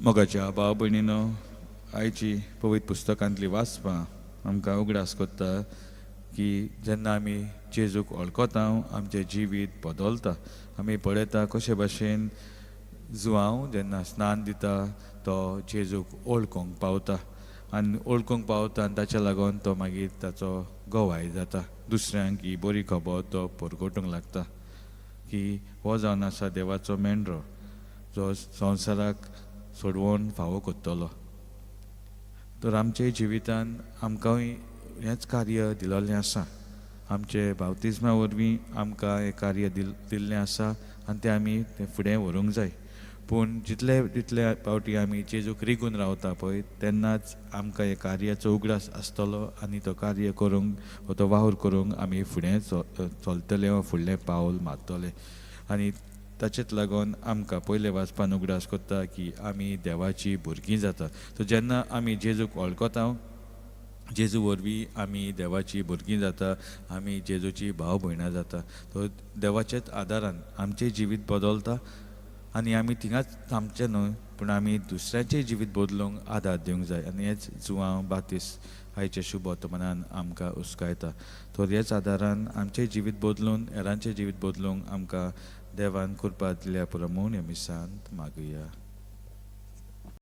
मोगाच्या भाव भयणीनो, आयची पवित्र पुस्तकांतली वाचपां आमकां उगडास कोत्ता की जेन्ना आमी जेजूक वळखता आमचें जिवीत बदलता. आमी पळयता कशे भाशेन जुवांव जेन्ना स्नान दिता तो जेजूक वळखूंक पावता आनी वळखूंक पावता आनी ताच्या लागून तो मागीर ताचो गोवाय जाता. दुसऱ्यांक ही बरी खबर तो परगोटूंक लागता की हो जावन आसा देवाचो मेंढरो जो संवसाराक सोडवून फावो कोत्तलो. तर आमचे जिवितान आमकांय हेंच कार्य दिलोलें आसा. आमचे बावतिजमा वरवीं आमकां हें कार्य दिल्लें आसा आनी तें आमी फुडें व्हरूंक जाय. पूण जितले फावटी आमी जेजूक रिगून रावता पळय तेन्नाच आमकां हे कार्याचो उगडास आसतलो आनी तो कार्य करूंक वो तो वावर करूंक आमी फुडें चलतले वा फुडलें पावल मारतले. आनी ताचेच लागून आमकां पयले वाचपान उगडास कोत्ता की आमी देवाची भुरगीं जाता. सो जेन्ना आमी जेजूक वळखता जेजू वरवीं आमी देवाची भुरगीं जाता, आमी जेजूची भाव भयणां जाता. तो देवाचेच आदारान आमचें जिवीत बदलता आनी आमी थिंगाच थांबचे न्हय पूण आमी दुसऱ्यांचें जिवीत बदलूंक आदार दिवंक जाय आनी हेच जुवांव बातिस्त आयच्या शुभ वर्तमानान आमकां उस्कायता. तर हेच आदारान आमचें जिवीत बदलून हेरांचें जिवीत बदलूंक आमकां देवान कृपा दिल्या पुरो म्हूण ह्या मिसांत मागुया.